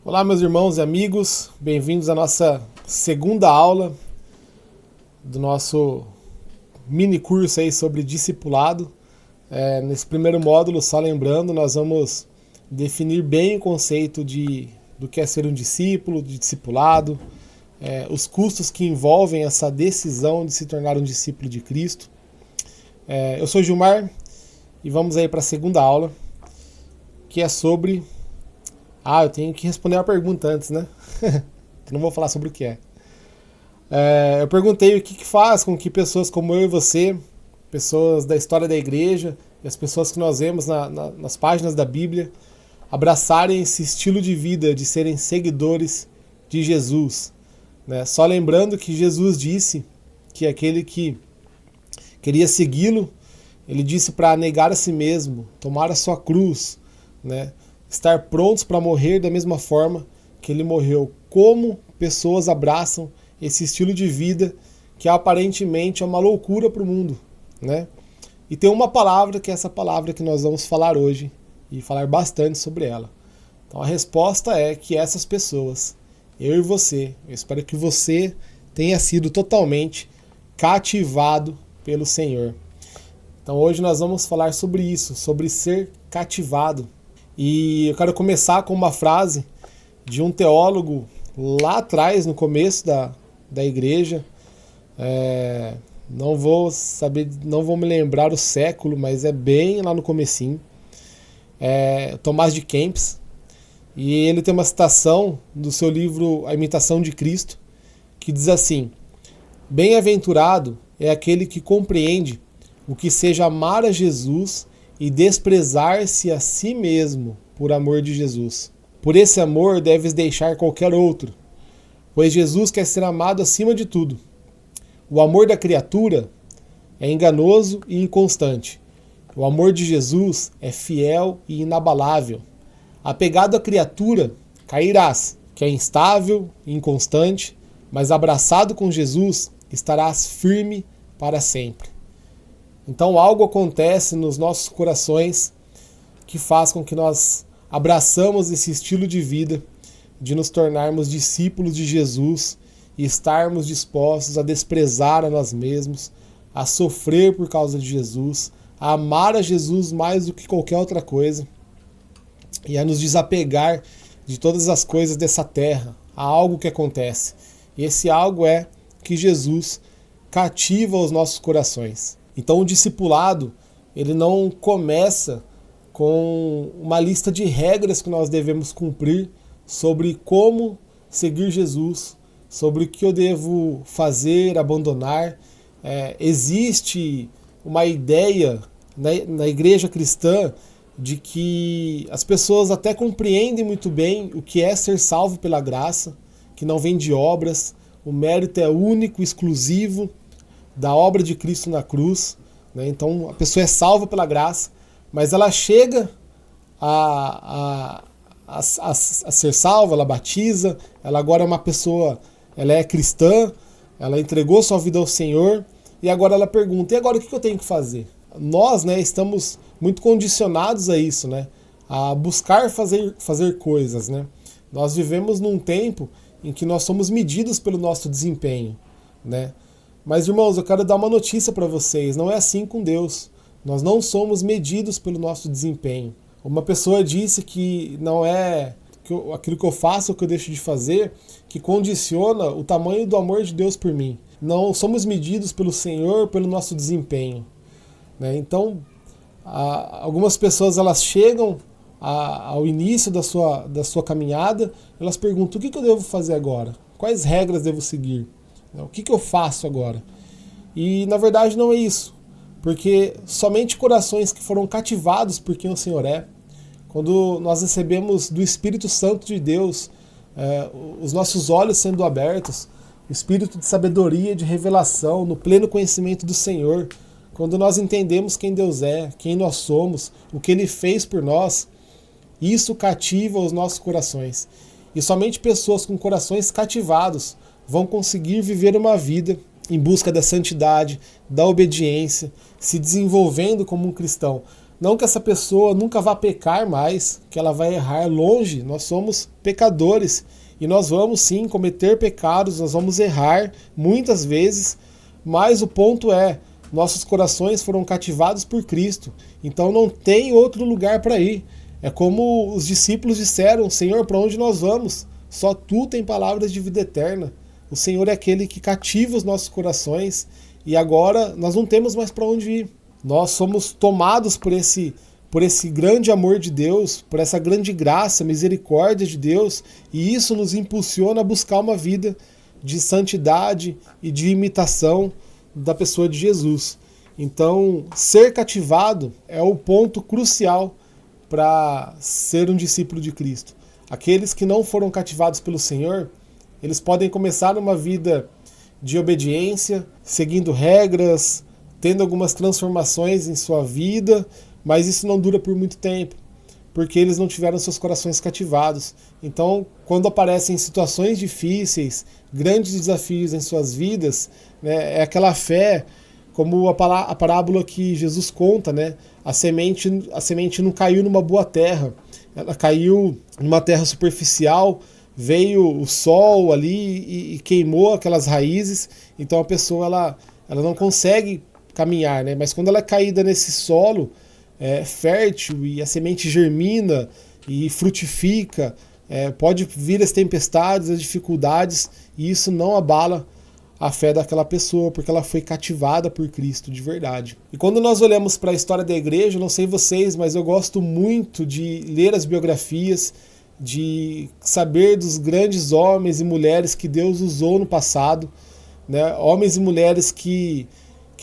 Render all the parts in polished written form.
Olá, meus irmãos e amigos, bem-vindos à nossa segunda aula do nosso mini curso aí sobre discipulado. Nesse primeiro módulo, só lembrando, nós vamos definir bem o conceito do que é ser um discípulo, de discipulado, os custos que envolvem essa decisão de se tornar um discípulo de Cristo. Eu sou Gilmar e vamos aí para a segunda aula, que é sobre... eu tenho que responder a pergunta antes, né? Não vou falar sobre o que é. Eu perguntei o que faz com que pessoas como eu e você, pessoas da história da igreja, e as pessoas que nós vemos nas páginas da Bíblia, abraçarem esse estilo de vida, de serem seguidores de Jesus. Né? Só lembrando que Jesus disse que aquele que queria segui-lo, ele disse para negar a si mesmo, tomar a sua cruz, né? Estar prontos para morrer da mesma forma que ele morreu. Como pessoas abraçam esse estilo de vida que aparentemente é uma loucura para o mundo, né? E tem uma palavra que é essa palavra que nós vamos falar hoje e falar bastante sobre ela. Então a resposta é que essas pessoas, eu e você, eu espero que você tenha sido totalmente cativado pelo Senhor. Então hoje nós vamos falar sobre isso, sobre ser cativado. E eu quero começar com uma frase de um teólogo lá atrás, no começo da igreja. Não vou me lembrar o século, mas é bem lá no comecinho. Tomás de Kempis. E ele tem uma citação do seu livro A Imitação de Cristo, que diz assim: bem-aventurado é aquele que compreende o que seja amar a Jesus e desprezar-se a si mesmo por amor de Jesus. Por esse amor deves deixar qualquer outro, pois Jesus quer ser amado acima de tudo. O amor da criatura é enganoso e inconstante. O amor de Jesus é fiel e inabalável. Apegado à criatura, cairás, que é instável e inconstante, mas abraçado com Jesus, estarás firme para sempre. Então algo acontece nos nossos corações que faz com que nós abraçamos esse estilo de vida, de nos tornarmos discípulos de Jesus e estarmos dispostos a desprezar a nós mesmos, a sofrer por causa de Jesus, a amar a Jesus mais do que qualquer outra coisa e a nos desapegar de todas as coisas dessa terra. Há algo que acontece. E esse algo é que Jesus cativa os nossos corações. Então o discipulado, ele não começa com uma lista de regras que nós devemos cumprir sobre como seguir Jesus, sobre o que eu devo fazer, abandonar. Existe uma ideia na igreja cristã de que as pessoas até compreendem muito bem o que é ser salvo pela graça, que não vem de obras, o mérito é único, exclusivo da obra de Cristo na cruz, né? Então a pessoa é salva pela graça, mas ela chega a ser salva, ela batiza, ela agora é uma pessoa, ela é cristã, ela entregou sua vida ao Senhor, e agora ela pergunta, e agora o que eu tenho que fazer? Nós, né, estamos muito condicionados a isso, né, a buscar fazer coisas, né? Nós vivemos num tempo em que nós somos medidos pelo nosso desempenho, né? Mas, irmãos, eu quero dar uma notícia para vocês. Não é assim com Deus. Nós não somos medidos pelo nosso desempenho. Uma pessoa disse que não é aquilo que eu faço ou que eu deixo de fazer que condiciona o tamanho do amor de Deus por mim. Não somos medidos pelo Senhor, pelo nosso desempenho. Né? Então, algumas pessoas elas chegam ao início da sua caminhada, elas perguntam: o que eu devo fazer agora? Quais regras devo seguir? O que eu faço agora? E na verdade não é isso, porque somente corações que foram cativados por quem o Senhor é, quando nós recebemos do Espírito Santo de Deus, os nossos olhos sendo abertos, o espírito de sabedoria, de revelação, no pleno conhecimento do Senhor, quando nós entendemos quem Deus é, quem nós somos, o que Ele fez por nós, isso cativa os nossos corações. E somente pessoas com corações cativados vão conseguir viver uma vida em busca da santidade, da obediência, se desenvolvendo como um cristão. Não que essa pessoa nunca vá pecar mais, que ela vai errar longe, nós somos pecadores e nós vamos sim cometer pecados, nós vamos errar muitas vezes, mas o ponto é, nossos corações foram cativados por Cristo, então não tem outro lugar para ir. É como os discípulos disseram: Senhor, para onde nós vamos? Só Tu tem palavras de vida eterna. O Senhor é aquele que cativa os nossos corações e agora nós não temos mais para onde ir. Nós somos tomados por esse grande amor de Deus, por essa grande graça, misericórdia de Deus, e isso nos impulsiona a buscar uma vida de santidade e de imitação da pessoa de Jesus. Então, ser cativado é o ponto crucial para ser um discípulo de Cristo. Aqueles que não foram cativados pelo Senhor, eles podem começar uma vida de obediência, seguindo regras, tendo algumas transformações em sua vida, mas isso não dura por muito tempo, porque eles não tiveram seus corações cativados. Então, quando aparecem situações difíceis, grandes desafios em suas vidas, né, é aquela fé, como a parábola que Jesus conta, né? A semente não caiu numa boa terra, ela caiu numa terra superficial, veio o sol ali e queimou aquelas raízes, então a pessoa ela não consegue caminhar, né? Mas quando ela é caída nesse solo fértil e a semente germina e frutifica, pode vir as tempestades, as dificuldades, e isso não abala a fé daquela pessoa, porque ela foi cativada por Cristo de verdade. E quando nós olhamos para a história da igreja, não sei vocês, mas eu gosto muito de ler as biografias, de saber dos grandes homens e mulheres que Deus usou no passado, né? Homens e mulheres que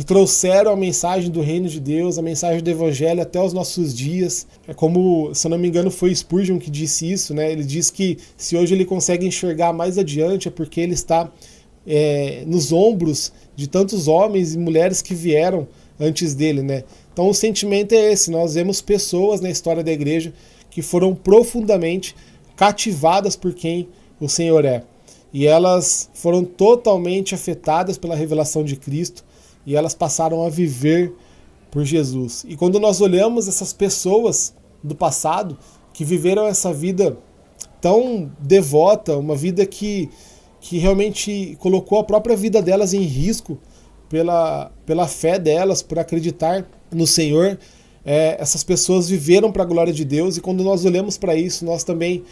trouxeram a mensagem do reino de Deus, a mensagem do evangelho até os nossos dias. É como, se eu não me engano, foi Spurgeon que disse isso, né? Ele diz que se hoje ele consegue enxergar mais adiante é porque ele está nos ombros de tantos homens e mulheres que vieram antes dele, né? Então o sentimento é esse: nós vemos pessoas na história da igreja que foram profundamente cativadas por quem o Senhor é. E elas foram totalmente afetadas pela revelação de Cristo e elas passaram a viver por Jesus. E quando nós olhamos essas pessoas do passado que viveram essa vida tão devota, uma vida que realmente colocou a própria vida delas em risco pela fé delas, por acreditar no Senhor, essas pessoas viveram para a glória de Deus, e quando nós olhamos para isso, nós também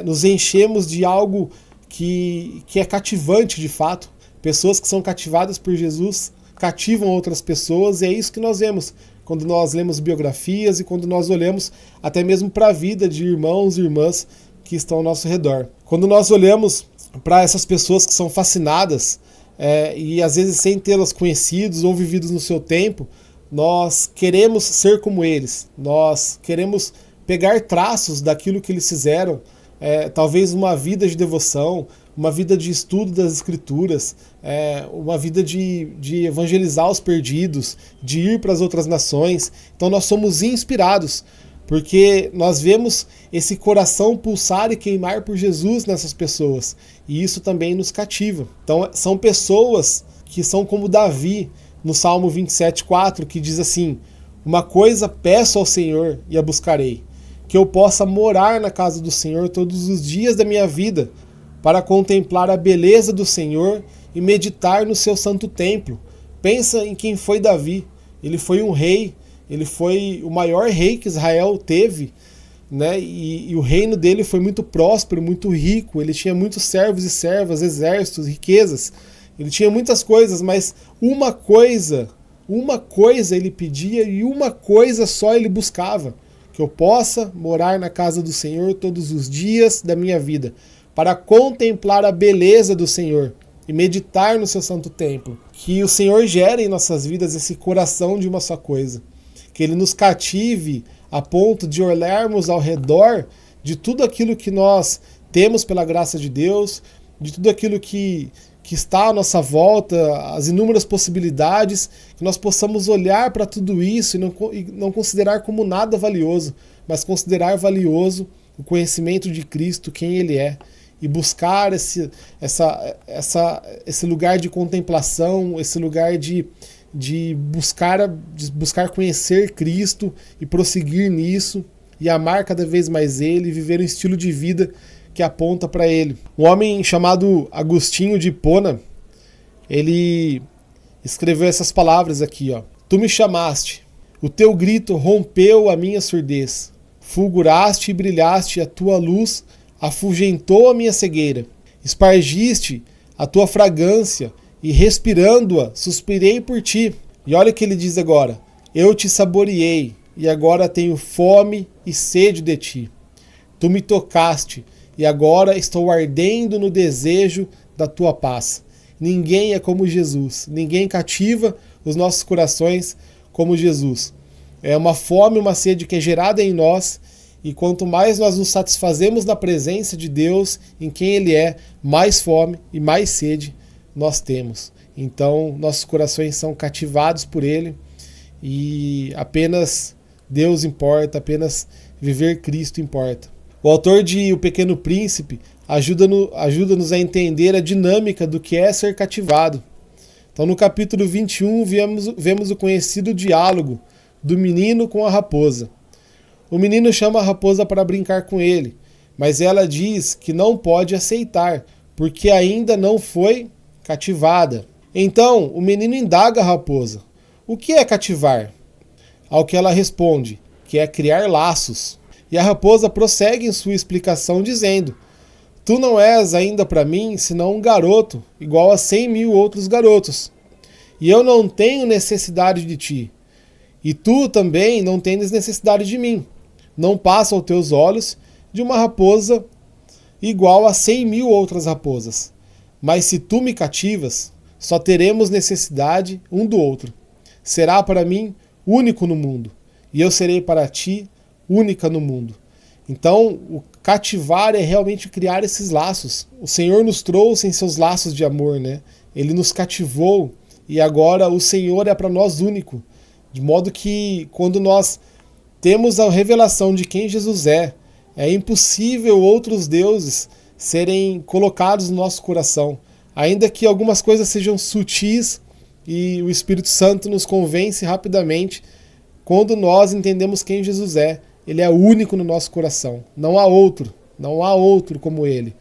nos enchemos de algo que é cativante de fato. Pessoas que são cativadas por Jesus cativam outras pessoas, e é isso que nós vemos quando nós lemos biografias e quando nós olhamos até mesmo para a vida de irmãos e irmãs que estão ao nosso redor. Quando nós olhamos para essas pessoas que são fascinadas e às vezes sem tê-las conhecidos ou vividos no seu tempo, nós queremos ser como eles, nós queremos pegar traços daquilo que eles fizeram, talvez uma vida de devoção, uma vida de estudo das escrituras, uma vida de evangelizar os perdidos, de ir para as outras nações. Então nós somos inspirados, porque nós vemos esse coração pulsar e queimar por Jesus nessas pessoas, e isso também nos cativa. Então são pessoas que são como Davi, no Salmo 27:4, que diz assim: uma coisa peço ao Senhor e a buscarei, que eu possa morar na casa do Senhor todos os dias da minha vida, para contemplar a beleza do Senhor e meditar no seu santo templo. Pensa em quem foi Davi. Ele foi um rei, ele foi o maior rei que Israel teve, né? E o reino dele foi muito próspero, muito rico. Ele tinha muitos servos e servas, exércitos, riquezas. Ele tinha muitas coisas, mas uma coisa ele pedia e uma coisa só ele buscava: que eu possa morar na casa do Senhor todos os dias da minha vida, para contemplar a beleza do Senhor e meditar no seu santo templo. Que o Senhor gere em nossas vidas esse coração de uma só coisa, que Ele nos cative a ponto de olharmos ao redor de tudo aquilo que nós temos pela graça de Deus, de tudo aquilo que está à nossa volta, as inúmeras possibilidades, que nós possamos olhar para tudo isso e não considerar como nada valioso, mas considerar valioso o conhecimento de Cristo, quem Ele é, e buscar esse lugar de contemplação, esse lugar de de buscar conhecer Cristo e prosseguir nisso e amar cada vez mais Ele e viver um estilo de vida que aponta para Ele. Um homem chamado Agostinho de Hipona, ele escreveu essas palavras aqui, ó. Tu me chamaste, o teu grito rompeu a minha surdez, fulguraste e brilhaste, a tua luz afugentou a minha cegueira, espargiste a tua fragrância e respirando-a, suspirei por ti. E olha o que ele diz agora, eu te saboreei e agora tenho fome e sede de ti. Tu me tocaste e agora estou ardendo no desejo da tua paz. Ninguém é como Jesus, ninguém cativa os nossos corações como Jesus. É uma fome, uma sede que é gerada em nós, e quanto mais nós nos satisfazemos na presença de Deus, em quem Ele é, mais fome e mais sede nós temos. Então, nossos corações são cativados por Ele, e apenas Deus importa, apenas viver Cristo importa. O autor de O Pequeno Príncipe ajuda-nos a entender a dinâmica do que é ser cativado. Então, no capítulo 21, vemos o conhecido diálogo do menino com a raposa. O menino chama a raposa para brincar com ele, mas ela diz que não pode aceitar, porque ainda não foi cativada. Então, o menino indaga a raposa: o que é cativar? Ao que ela responde que é criar laços. E a raposa prossegue em sua explicação dizendo: tu não és ainda para mim senão um garoto, igual a 100.000 outros garotos. E eu não tenho necessidade de ti. E tu também não tens necessidade de mim. Não passa aos teus olhos de uma raposa igual a 100.000 outras raposas. Mas se tu me cativas, só teremos necessidade um do outro. Será para mim único no mundo, e eu serei para ti única no mundo. Então, o cativar é realmente criar esses laços. O Senhor nos trouxe em seus laços de amor, né? Ele nos cativou, e agora o Senhor é para nós único. De modo que, quando nós temos a revelação de quem Jesus é impossível outros deuses serem colocados no nosso coração. Ainda que algumas coisas sejam sutis e o Espírito Santo nos convence rapidamente, quando nós entendemos quem Jesus é, Ele é único no nosso coração. Não há outro como Ele.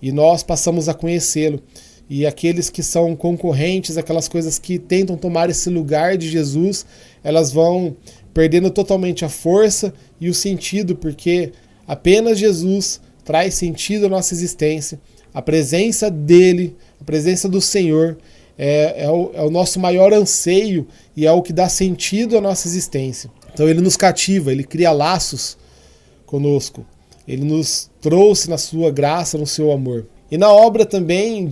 E nós passamos a conhecê-lo. E aqueles que são concorrentes, aquelas coisas que tentam tomar esse lugar de Jesus, elas vão perdendo totalmente a força e o sentido, porque apenas Jesus traz sentido à nossa existência. A presença dele, a presença do Senhor é o nosso maior anseio e é o que dá sentido à nossa existência. Então ele nos cativa, ele cria laços conosco. Ele nos trouxe na sua graça, no seu amor. E na obra também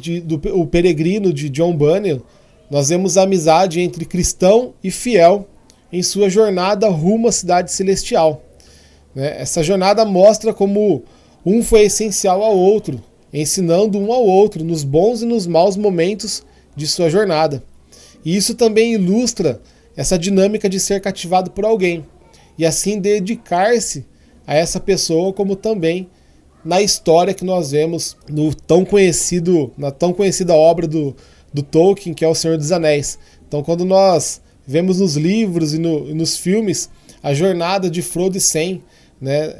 O Peregrino, de John Bunyan, nós vemos a amizade entre cristão e fiel em sua jornada rumo à cidade celestial. Essa jornada mostra como um foi essencial ao outro, ensinando um ao outro nos bons e nos maus momentos de sua jornada. E isso também ilustra essa dinâmica de ser cativado por alguém, e assim dedicar-se a essa pessoa, como também na história que nós vemos na tão conhecida obra do Tolkien, que é O Senhor dos Anéis. Então, quando nós vemos nos livros e nos filmes a jornada de Frodo e Sam,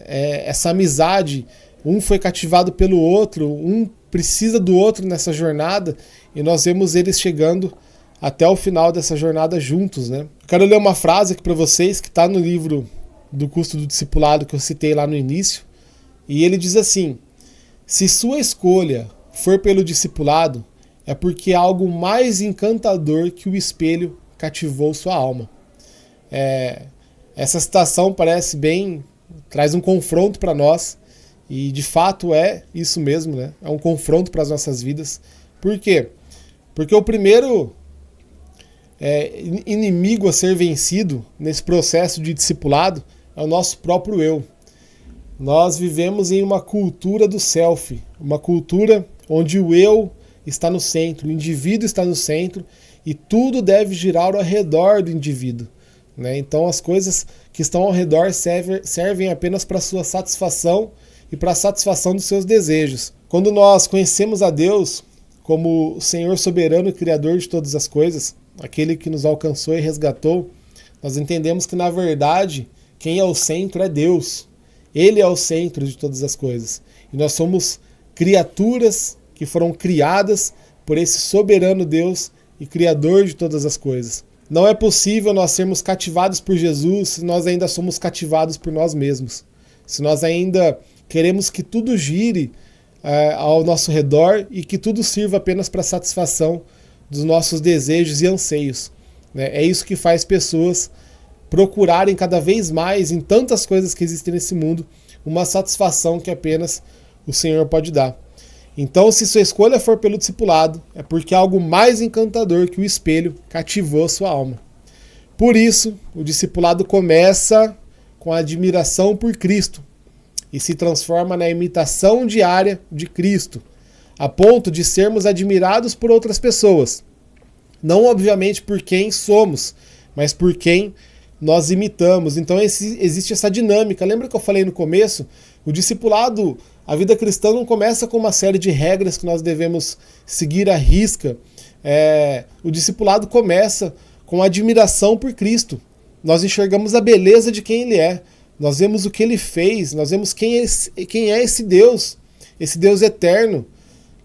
essa amizade, um foi cativado pelo outro, um precisa do outro nessa jornada, e nós vemos eles chegando até o final dessa jornada juntos. Quero ler uma frase aqui para vocês, que está no livro do Custo do Discipulado, que eu citei lá no início, e ele diz assim: se sua escolha for pelo discipulado, é porque algo mais encantador que o espelho cativou sua alma. Essa citação parece traz um confronto para nós, e de fato é isso mesmo, é um confronto para as nossas vidas. Por quê? Porque o primeiro inimigo a ser vencido nesse processo de discipulado é o nosso próprio eu. Nós vivemos em uma cultura do self, uma cultura onde o eu está no centro, o indivíduo está no centro, e tudo deve girar ao redor do indivíduo. Então as coisas que estão ao redor servem apenas para a sua satisfação e para a satisfação dos seus desejos. Quando nós conhecemos a Deus como o Senhor soberano e Criador de todas as coisas, aquele que nos alcançou e resgatou, nós entendemos que, na verdade, quem é o centro é Deus. Ele é o centro de todas as coisas. E nós somos criaturas que foram criadas por esse soberano Deus e Criador de todas as coisas. Não é possível nós sermos cativados por Jesus se nós ainda somos cativados por nós mesmos. Se nós ainda queremos que tudo gire ao nosso redor e que tudo sirva apenas para a satisfação dos nossos desejos e anseios. É isso que faz pessoas procurarem cada vez mais, em tantas coisas que existem nesse mundo, uma satisfação que apenas o Senhor pode dar. Então, se sua escolha for pelo discipulado, é porque algo mais encantador que o espelho cativou sua alma. Por isso, o discipulado começa com a admiração por Cristo e se transforma na imitação diária de Cristo, a ponto de sermos admirados por outras pessoas. Não, obviamente, por quem somos, mas por quem nós imitamos. Então existe essa dinâmica. Lembra que eu falei no começo? O discipulado, a vida cristã não começa com uma série de regras que nós devemos seguir à risca. O discipulado começa com a admiração por Cristo. Nós enxergamos a beleza de quem Ele é. Nós vemos o que Ele fez. Nós vemos quem é esse Deus eterno,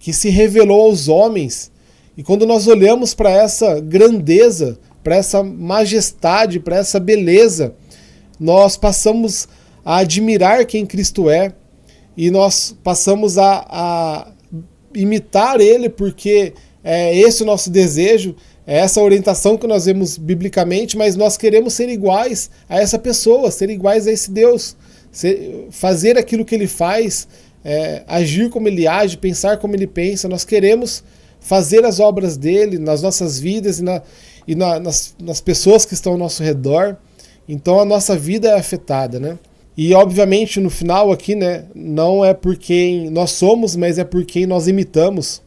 que se revelou aos homens. E quando nós olhamos para essa grandeza, para essa majestade, para essa beleza, nós passamos a admirar quem Cristo é e nós passamos a imitar Ele, porque é esse o nosso desejo, é essa a orientação que nós vemos biblicamente, mas nós queremos ser iguais a essa pessoa, ser iguais a esse Deus, fazer aquilo que Ele faz, agir como Ele age, pensar como Ele pensa. Nós queremos fazer as obras dele nas nossas vidas nas pessoas que estão ao nosso redor. Então a nossa vida é afetada, né? E obviamente no final aqui, né, não é por quem nós somos, mas é por quem nós imitamos.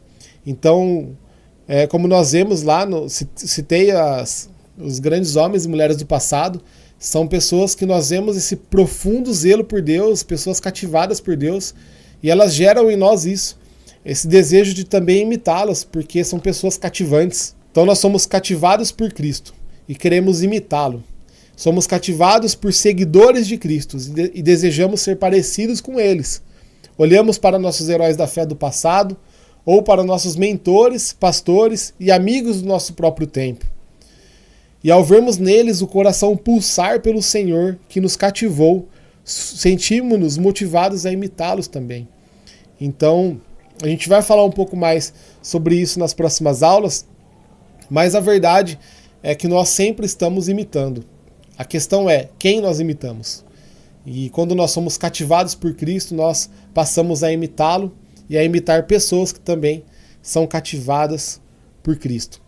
Então, como nós vemos lá, citei os grandes homens e mulheres do passado, são pessoas que nós vemos esse profundo zelo por Deus, pessoas cativadas por Deus, e elas geram em nós isso. Esse desejo de também imitá-las, porque são pessoas cativantes. Então nós somos cativados por Cristo e queremos imitá-lo. Somos cativados por seguidores de Cristo e desejamos ser parecidos com eles. Olhamos para nossos heróis da fé do passado ou para nossos mentores, pastores e amigos do nosso próprio tempo. E ao vermos neles o coração pulsar pelo Senhor que nos cativou, sentimos-nos motivados a imitá-los também. Então, a gente vai falar um pouco mais sobre isso nas próximas aulas, mas a verdade é que nós sempre estamos imitando. A questão é quem nós imitamos. E quando nós somos cativados por Cristo, nós passamos a imitá-lo e a imitar pessoas que também são cativadas por Cristo.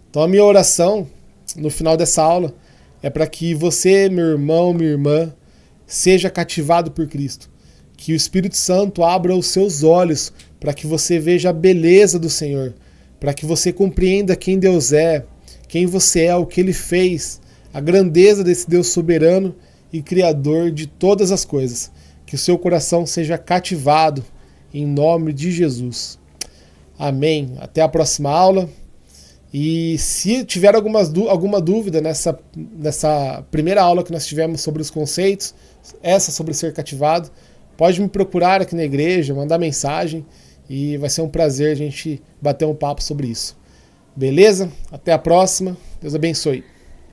Então a minha oração no final dessa aula é para que você, meu irmão, minha irmã, seja cativado por Cristo. Que o Espírito Santo abra os seus olhos para que você veja a beleza do Senhor, para que você compreenda quem Deus é, quem você é, o que Ele fez, a grandeza desse Deus soberano e criador de todas as coisas. Que o seu coração seja cativado em nome de Jesus. Amém. Até a próxima aula. E se tiver alguma dúvida nessa primeira aula que nós tivemos sobre os conceitos, essa sobre ser cativado, pode me procurar aqui na igreja, mandar mensagem e vai ser um prazer a gente bater um papo sobre isso. Beleza? Até a próxima. Deus abençoe.